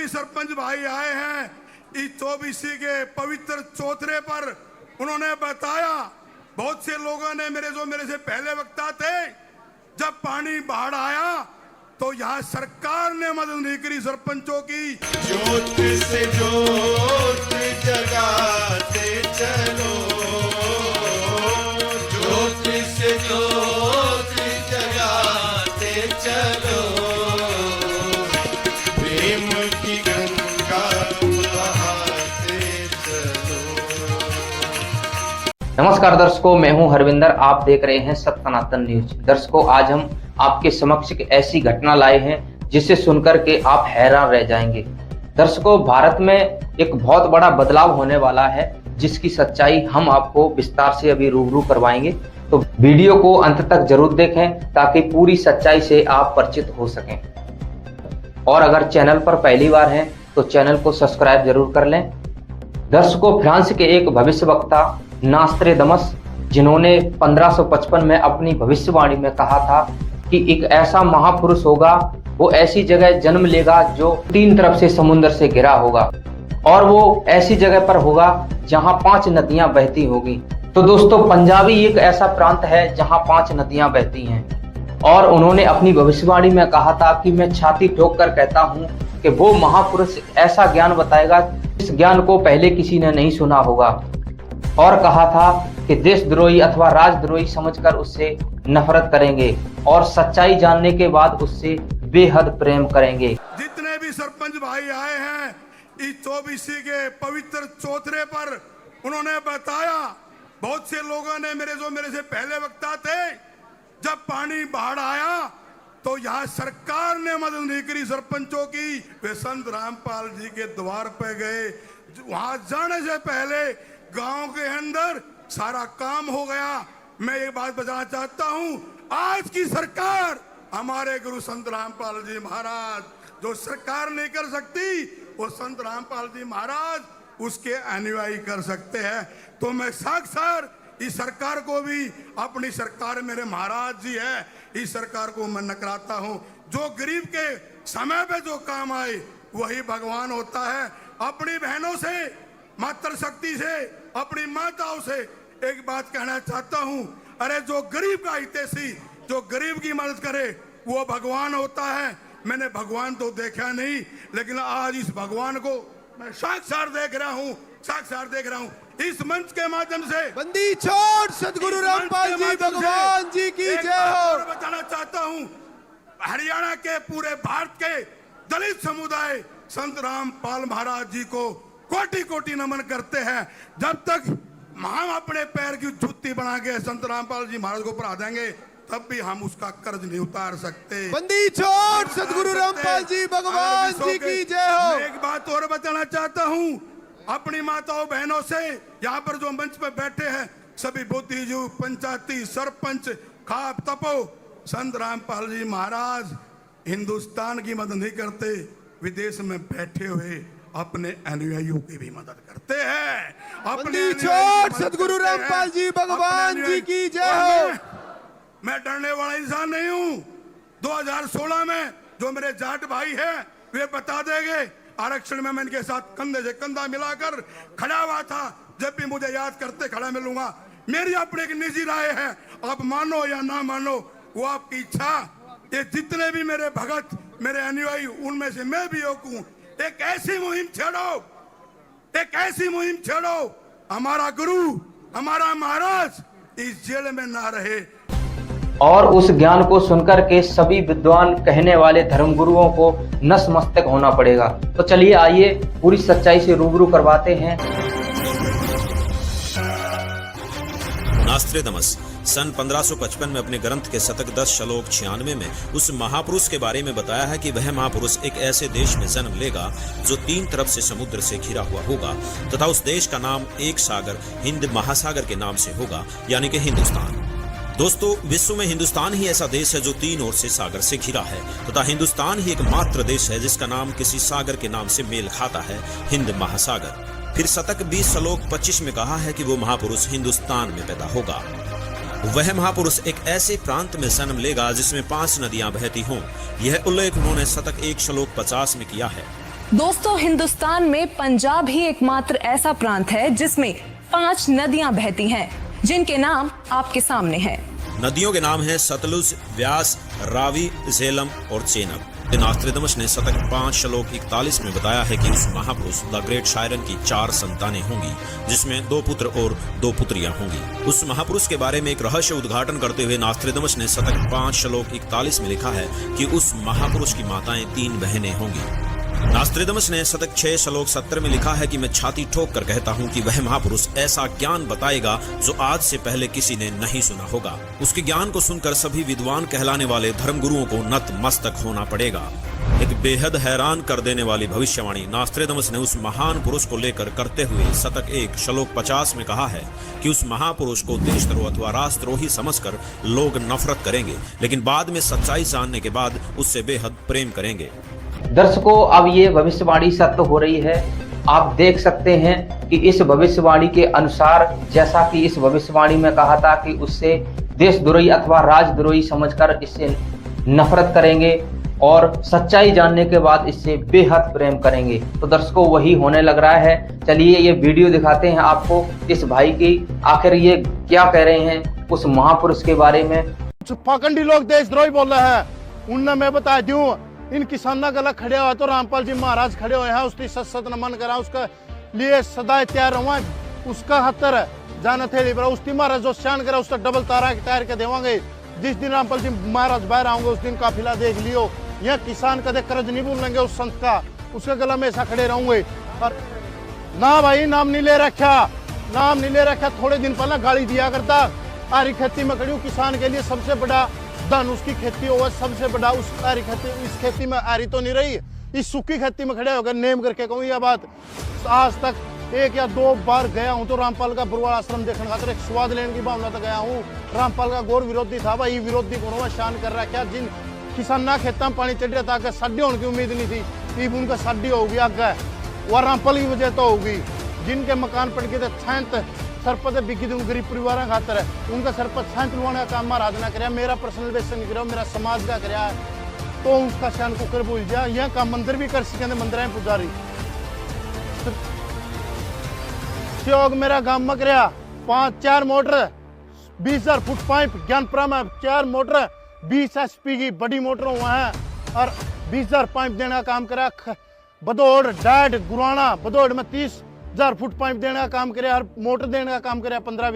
भी सरपंच भाई आए हैं इस 24 के पवित्र चौथरे पर, उन्होंने बताया, बहुत से लोगों ने मेरे से पहले वक्ता थे, जब पानी बाढ़ आया तो यहाँ सरकार ने मदद नहीं करी सरपंचों की। ज्योत से ज्योत जगाते चलो, ज्योत से ज्योत जगाते चलो, प्रेम की गंगा बहाते चलो। नमस्कार दर्शकों, मैं हूं हरविंदर। आप देख रहे हैं सत्य सनातन न्यूज। दर्शकों, आज हम आपके समक्ष एक ऐसी घटना लाए हैं जिसे सुनकर के आप हैरान रह जाएंगे। दर्शकों, भारत में एक बहुत बड़ा बदलाव होने वाला है, जिसकी सच्चाई हम आपको विस्तार से अभी रूबरू करवाएंगे। तो वीडियो को अंत तक जरूर देखें ताकि पूरी सच्चाई से आप परिचित हो सकें। और अगर चैनल पर पहली बार हैं तो चैनल को सब्सक्राइब जरूर कर लें। दर्शकों, फ्रांस के एक भविष्यवक्ता नास्त्रेदमस, जिन्होंने 1555 में अपनी भविष्यवाणी में कहा था कि एक ऐसा महापुरुष होगा, वो ऐसी जगह जन्म लेगा जो 3 तरफ से समुद्र से घिरा होगा, और वो ऐसी जगह पर होगा जहां 5 नदियां बहती होगी। तो दोस्तों, पंजाबी एक ऐसा प्रांत है जहां 5 नदियां बहती हैं, और उन्होंने अपनी भविष्यवाणी में कहा था कि मैं छाती ठोक कर कहता हूं कि वो महापुरुष ऐसा ज्ञान बताएगा जिस ज्ञान को पहले किसी ने नहीं सुना होगा। और कहा था कि देशद्रोही अथवा राजद्रोही समझकर उससे नफरत करेंगे और सच्चाई जानने के बाद उससे बेहद प्रेम करेंगे। जितने भी सरपंच भाई आए हैं इस 24 के पवित्र चौथरे पर, उन्होंने बताया, बहुत से लोगों ने मेरे से पहले वक्ता थे, जब पानी बाढ़ आया तो यहाँ सरकार ने मदद नहीं करी सरपंचों की। वे संत रामपाल जी के द्वार पे गए, वहां जाने से पहले गांव के अंदर सारा काम हो गया। मैं एक बात बताना चाहता हूं, आज की सरकार हमारे गुरु संत रामपाल जी महाराज, जो सरकार नहीं कर सकती वो संत रामपाल जी महाराज उसके अनुयायी कर सकते हैं। तो मैं साक्षात इस सरकार को भी, अपनी सरकार मेरे महाराज जी है, इस सरकार को मैं नकराता हूं। जो गरीब के समय पे जो काम आए वही भगवान होता है। अपनी बहनों से, मातृशक्ति से, अपनी माताओं से एक बात कहना चाहता हूं, अरे जो गरीब का हितैषी, जो गरीब की मदद करे वो भगवान होता है। मैंने भगवान तो देखा नहीं, लेकिन आज इस भगवान को मैं साक्षात देख रहा हूं इस मंच के माध्यम से। बंदी छोड़ सदगुरु रामपाल जी भगवान जी की जय हो। बताना चाहता हूं, हरियाणा के पूरे भारत के दलित समुदाय संत रामपाल महाराज जी को कोटि कोटि नमन करते हैं। जब तक हम अपने पैर की जूती बना के संत रामपाल जी महाराज को पढ़ा देंगे, तब भी हम उसका कर्ज नहीं उतार सकते। बंदी छोड़ सदगुरु रामपाल जी भगवान जी की जय हो। एक बात और बताना चाहता हूं, अपनी माताओं बहनों से, यहाँ पर जो मंच पर बैठे हैं सभी बुद्धिजीवी, पंचायती सरपंच, खाप तपो, संत रामपाल जी महाराज हिंदुस्तान की मदद नहीं करते, विदेश में बैठे हुए अपने अनुयायियों की भी मदद करते हैं। अपनी छोड़ सदगुरु रामपाल जी भगवान जी की जय हो। मैं डरने वाला इंसान नहीं हूं। 2016 में जो मेरे जाट भाई हैं वे बता देंगे, आरक्षण में मैं इनके साथ कंधे से कंधा मिलाकर खड़ा हुआ था। जब भी मुझे याद करते खड़ा मिलूंगा। मेरी अपनी एक निजी राय है, आप मानो या ना मानो वो आपकी इच्छा। ये जितने भी मेरे भगत, मेरे अनुयायी, उनमें से मैं भी एक हूं। एक ऐसी मुहिम छेड़ो, हमारा गुरु, हमारा महाराज इस जेल में ना रहे। और उस ज्ञान को सुनकर के सभी विद्वान कहने वाले धर्मगुरुओं को नतमस्तक होना पड़ेगा। तो चलिए आइए पूरी सच्चाई से रूबरू करवाते हैं। नास्त्रेदमस सन 1555 में अपने ग्रंथ के शतक 10 श्लोक 96 में उस महापुरुष के बारे में बताया है कि वह महापुरुष एक ऐसे देश में जन्म लेगा जो 3 तरफ से समुद्र से घिरा हुआ होगा, तथा उस देश का नाम एक सागर, हिंद महासागर के नाम से होगा, यानी कि हिंदुस्तान। दोस्तों, विश्व में हिंदुस्तान ही ऐसा देश है जो 3 ओर से सागर से घिरा है, तथा हिंदुस्तान ही एकमात्र देश है जिसका नाम किसी सागर के नाम से मेल खाता है, हिंद महासागर। फिर शतक 20 श्लोक 25 में कहा है कि वो महापुरुष हिंदुस्तान में पैदा होगा। वह महापुरुष एक ऐसे प्रांत में जन्म लेगा जिसमें 5 नदियां बहती हों। यह उल्लेख उन्होंने शतक 1 श्लोक 50 में किया है। दोस्तों, हिंदुस्तान में पंजाब ही एकमात्र ऐसा प्रांत है जिसमें 5 नदियां बहती हैं, जिनके नाम आपके सामने हैं। नदियों के नाम हैं सतलुज, व्यास, रावी, झेलम और चेनाब। नास्त्रोदामस ने शतक 5 श्लोक 41 में बताया है कि उस महापुरुष द ग्रेट शायरन की 4 संतानें होंगी, जिसमें 2 पुत्र और 2 पुत्रियां होंगी। उस महापुरुष के बारे में एक रहस्य उद्घाटन करते हुए नास्त्रोदामस ने शतक 5 श्लोक 41 में लिखा है कि उस महापुरुष की माताएं 3 बहनें होंगी। नास्त्रोदामस ने शतक 6 श्लोक 70 में लिखा है कि मैं छाती ठोक कर कहता हूँ कि वह महापुरुष ऐसा ज्ञान बताएगा जो आज से पहले किसी ने नहीं सुना होगा। उसके ज्ञान को सुनकर सभी विद्वान कहलाने वाले धर्मगुरुओं को नतमस्तक होना पड़ेगा। एक बेहद हैरान कर देने वाली भविष्यवाणी नास्त्रोदामस ने उस महान पुरुष को लेकर करते हुए शतक 1 श्लोक 50 में कहा है कि उस महापुरुष को देशद्रोह अथवा राष्ट्रद्रोही समझकर लोग नफरत करेंगे, लेकिन बाद में सच्चाई जानने के बाद उससे बेहद प्रेम करेंगे। दर्शकों, अब ये भविष्यवाणी सत्य हो रही है। आप देख सकते हैं कि इस भविष्यवाणी के अनुसार, जैसा कि इस भविष्यवाणी में कहा था कि उससे देशद्रोही अथवा राजद्रोही समझकर इससे नफरत करेंगे और सच्चाई जानने के बाद इससे बेहद प्रेम करेंगे। तो दर्शकों, वही होने लग रहा है। चलिए ये वीडियो दिखाते हैं आपको इस भाई की, आखिर ये क्या कह रहे हैं उस महापुरुष के बारे में। पाखंडी लोग देशद्रोही बोल रहे हैं, उनने मैं बता दूं, इन किसानों गला खड़े हुआ तो रामपाल जी महाराज खड़े हुए हैं, उसकी सत नमन करा, उसका लिए सदा तैयार हुआ, उसका हत्तर जाना थे उसकी महाराज जो शान करा उसका डबल तारा तैयार के देवांगे। जिस दिन रामपाल जी महाराज बाहर आऊंगे उस दिन काफिला देख लियो। यह किसान कदे कर्ज नहीं भूलेंगे उस संत का, उसके गला में ऐसा खड़े रहूंगे। और ना भाई नाम नहीं ले रखा, थोड़े दिन पहले गाली दिया करता। आरी खेती में खड़ी हूँ, किसान के लिए सबसे बड़ा धन उसकी खेती होगा, सबसे बड़ा उस आरी खेती। इस खेती में आरी तो नहीं रही, इस सूखी खेती में खड़े होकर नेम करके कहूँ यह बात। आज तक 1 या 2 बार गया हूँ तो रामपाल का बुरवाल आश्रम देखने खातर एक स्वाद लेने की भावना तक गया हूँ। रामपाल का गौर विरोधी था भाई, विरोधी गुणों में शान कर रहा। क्या जिन किसाना खेतों में पानी चढ़ रहा था, साढ़े होने की उम्मीद नहीं थी, अब उनका साढ़े होगी आगे, वह रामपाल की वजह तो होगी। जिनके मकान पड़ गए थे सरपंच बिकी गरीब परिवार खातर है, उनका सरपंच छांत लुवाने का काम महाराज ने कराया, मेरा पर्सनल बेसन नहीं कराया, मेरा समाज का कराया, तो उसका शान कुकर भूल जा। यह काम मंदिर भी कर सके, मंदिर है पुजारी सहयोग मेरा गांव में कराया। 4 मोटर 20,000 फुट पाइप ज्ञानपुरा में 4 मोटर 20 HP की बड़ी मोटर हुआ है और 20,000 पाइप देने का काम करा। बदौड़ डाट गुराना बदौड़ में 30,000 फुट पाइप देने का काम करे और मोटर देने का काम करे 15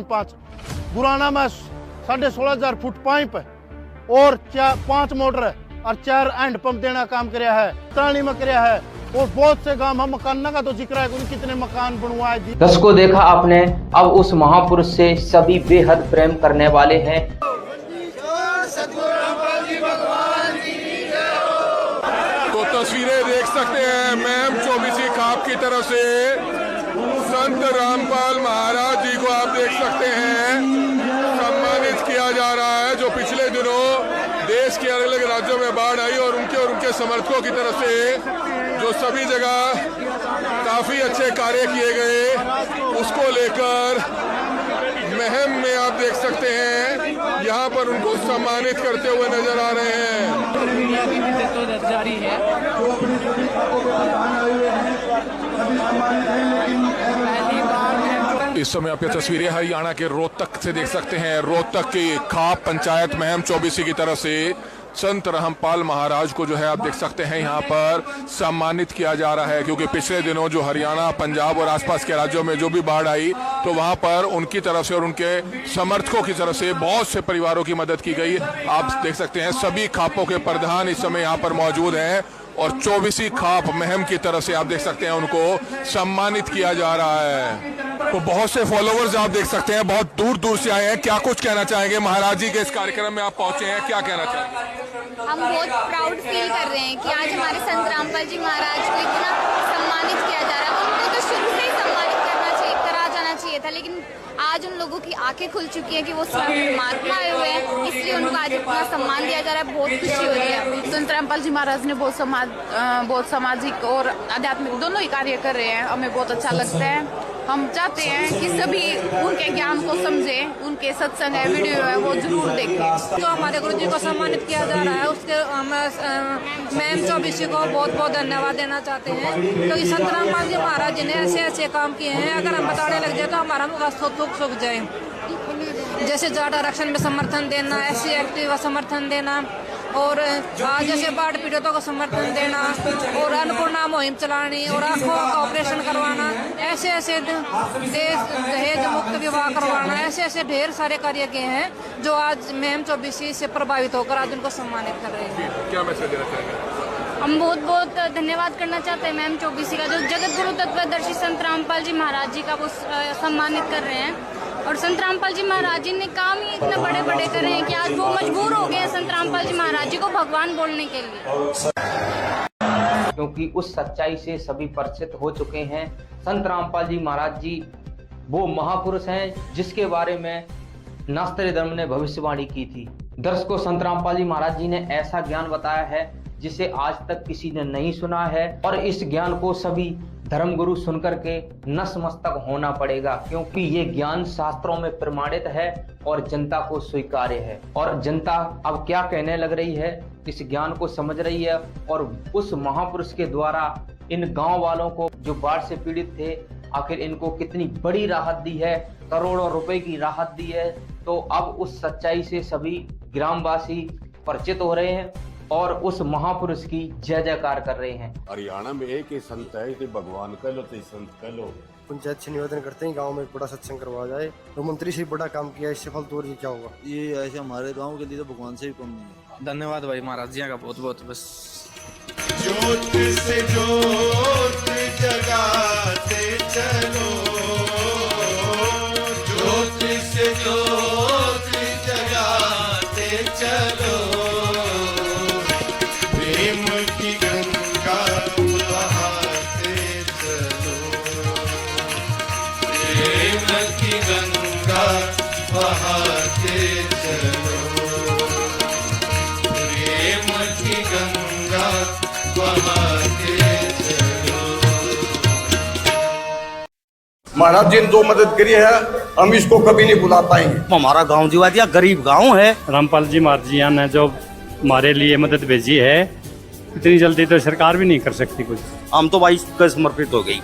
5 गुराना में 16,500 फुट पाइप और 5 मोटर और 4 हैंड पंप देने का काम कराया है। तानी में कराया है और बहुत से गांव हम मकान का तो जिक्र है कि कितने मकान बनवाए। दर्शकों, देखा आपने, अब उस महापुरुष से सभी बेहद प्रेम करने वाले हैं। तो तस्वीरें देख सकते हैं मैम 24 खाप की तरफ से संत रामपाल महाराज जी को आप देख सकते हैं सम्मानित किया जा रहा है, जो पिछले दिनों देश के अलग अलग राज्यों में बाढ़ आई और उनके समर्थकों की तरफ से जो सभी जगह काफी अच्छे कार्य किए गए, उसको लेकर महम में आप देख सकते हैं यहाँ पर उनको सम्मानित करते हुए नजर आ रहे हैं। इस समय आप ये तस्वीरें हरियाणा के रोहतक से देख सकते हैं। रोहतक की खाप पंचायत महम 24 की तरफ से संत रामपाल महाराज को जो है आप देख सकते हैं यहाँ पर सम्मानित किया जा रहा है, क्योंकि पिछले दिनों जो हरियाणा, पंजाब और आसपास के राज्यों में जो भी बाढ़ आई तो वहाँ पर उनकी तरफ से और उनके समर्थकों की तरफ से बहुत से परिवारों की मदद की गई। आप देख सकते हैं सभी खापों के प्रधान इस समय यहाँ पर मौजूद हैं और 24 खाप महम की तरफ से आप देख सकते हैं उनको सम्मानित किया जा रहा है। तो बहुत से फॉलोवर्स आप देख सकते हैं बहुत दूर दूर से आए हैं। क्या कुछ कहना चाहेंगे महाराज जी के इस कार्यक्रम में आप पहुंचे हैं, क्या कहना चाहेंगे? हम बहुत प्राउड फील कर रहे हैं कि आज हमारे संत रामपाल जी महाराज को इतना सम्मानित किया जा रहा है। उनको तो शुरू से ही सम्मानित करा जाना चाहिए था, लेकिन आज उन लोगों की आंखें खुल चुकी हैं कि वो महात्मा आए हुए हैं, इसलिए उनको आज इतना सम्मान दिया जा रहा है। बहुत खुशी हो रही है। संत रामपाल जी महाराज ने बहुत सामाजिक और आध्यात्मिक दोनों ही कार्य कर रहे हैं, हमें बहुत अच्छा लगता है। हम चाहते हैं कि सभी उनके ज्ञान को समझे, उनके सत्संग है, वीडियो है, वो जरूर देखें। जो हमारे गुरु जी को सम्मानित किया जा रहा है उसके हम मैम चौबीसी को बहुत बहुत धन्यवाद देना चाहते हैं, क्योंकि संत रामपाल जी महाराज जी ने ऐसे ऐसे काम किए हैं, अगर हम बताने लग जाए तो हमारा मुँह सूख जाए। जैसे जाट आरक्षण में समर्थन देना, SC एक्टिव का समर्थन देना, और आज जैसे बाढ़ पीड़ितों को समर्थन देना, और अन्नपूर्णा मुहिम चलानी, और आँखों का ऑपरेशन करवाना, ऐसे ऐसे दहेज मुक्त विवाह करवाना, ऐसे ऐसे ढेर सारे कार्य किए हैं जो आज मैम चौबीसी से प्रभावित होकर आज उनको सम्मानित कर रहे हैं। क्या मैसेज देना चाहेंगे? हम बहुत बहुत धन्यवाद करना चाहते हैं मैम चौबीसी का, जो जगत गुरु तत्वदर्शी संत रामपाल जी महाराज जी का वो सम्मानित कर रहे हैं। और संत रामपाल जी महाराज जी ने काम ही इतने बड़े बड़े करे हैं कि आज वो मजबूर हो गए हैं संत रामपाल जी महाराज जी को भगवान बोलने के लिए, क्योंकि उस सच्चाई से सभी परिचित हो चुके हैं। संत रामपाल जी महाराज जी वो महापुरुष हैं जिसके बारे में नास्तिक धर्म ने भविष्यवाणी की थी। दर्शकों, संत रामपाल जी महाराज जी ने ऐसा ज्ञान बताया है जिसे आज तक किसी ने नहीं सुना है, और इस ज्ञान को सभी धर्मगुरु सुनकर के नतमस्तक होना पड़ेगा, क्योंकि ये ज्ञान शास्त्रों में प्रमाणित है और जनता को स्वीकार्य है। और जनता अब क्या कहने लग रही है, इस ज्ञान को समझ रही है, और उस महापुरुष के द्वारा इन गांव वालों को जो बाढ़ से पीड़ित थे, आखिर इनको कितनी बड़ी राहत दी है, करोड़ों रुपए की राहत दी है। तो अब उस सच्चाई से सभी ग्रामवासी परिचित हो रहे हैं और उस महापुरुष की जय जयकार कर रहे हैं। हरियाणा में एक ही संत है, कि भगवान कह लो तो संत कह लो। पंचायत से निवेदन करते हैं गांव में एक बड़ा सत्संग करवाया जाए, तो मंत्री से बड़ा काम किया, इससे फालतू और क्या होगा। ये ऐसे हमारे गांव के लिए तो भगवान से भी कम नहीं है। धन्यवाद भाई महाराज जी का बहुत बहुत। बस ज्योत से ज्योत जगाते चलो, ज्योत से ज्योत जगाते चलो, प्रेम की गंगा बहाते चलो, प्रेम की गंगा बहाते चलो, प्रेम की गंगा बहाते चलो। महाराज जी ने जो मदद करी है हम इसको कभी नहीं भुला पाएंगे। हमारा गांव जीवादिया गरीब गांव है। रामपाल जी महाराज जी ने जो हमारे लिए मदद भेजी है, इतनी जल्दी तो सरकार भी नहीं कर सकती कुछ। हम तो भाई इसका समर्पित हो गई,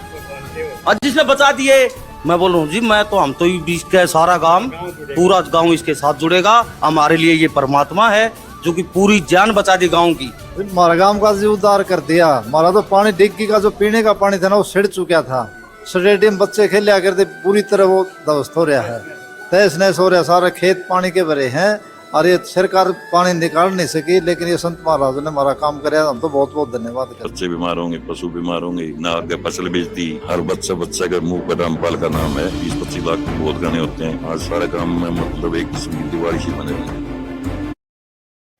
और जिसने बचा दिए, मैं बोल रहा हूँ जी, मैं तो हम तो इसका सारा गांव, पूरा गांव इसके साथ जुड़ेगा। हमारे लिए ये परमात्मा है जो कि पूरी जान बचा दी गांव की। हमारा गांव का जो उद्धार कर दिया। हमारा तो पानी डिग्गी का जो पीने का पानी था ना, वो सिड़ चुका था। स्टेडियम बच्चे खेला करते, पूरी तरह वो ध्वस्त हो रहा है, तहस नहस हो रहा है, सारे खेत पानी के भरे हैं, और ये सरकार पानी निकाल नहीं सकी। लेकिन ये संत महाराज ने हमारा काम कराया, हम तो बहुत बहुत धन्यवाद करते हैं। बच्चे बीमार होंगे, पशु बीमार होंगे, ना आगे फसल बेचती, हर बच्चा के मुंह पर रामपाल का नाम है। 20-25 लाख बहुत गाने होते हैं। आज सारे काम में मतलब एक किस्म की दिवाली ही बने हुए।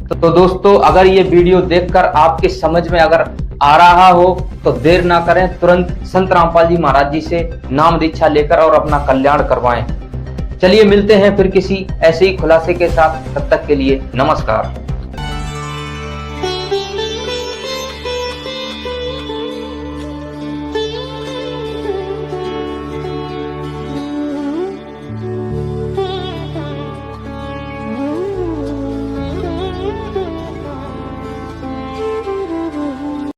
तो दोस्तों, अगर ये वीडियो देखकर आपके समझ में अगर आ रहा हो तो देर ना करें, तुरंत संत रामपाल जी महाराज जी से नाम दीक्षा लेकर और अपना कल्याण करवाएं। चलिए मिलते हैं फिर किसी ऐसे ही खुलासे के साथ, तब तक के लिए नमस्कार।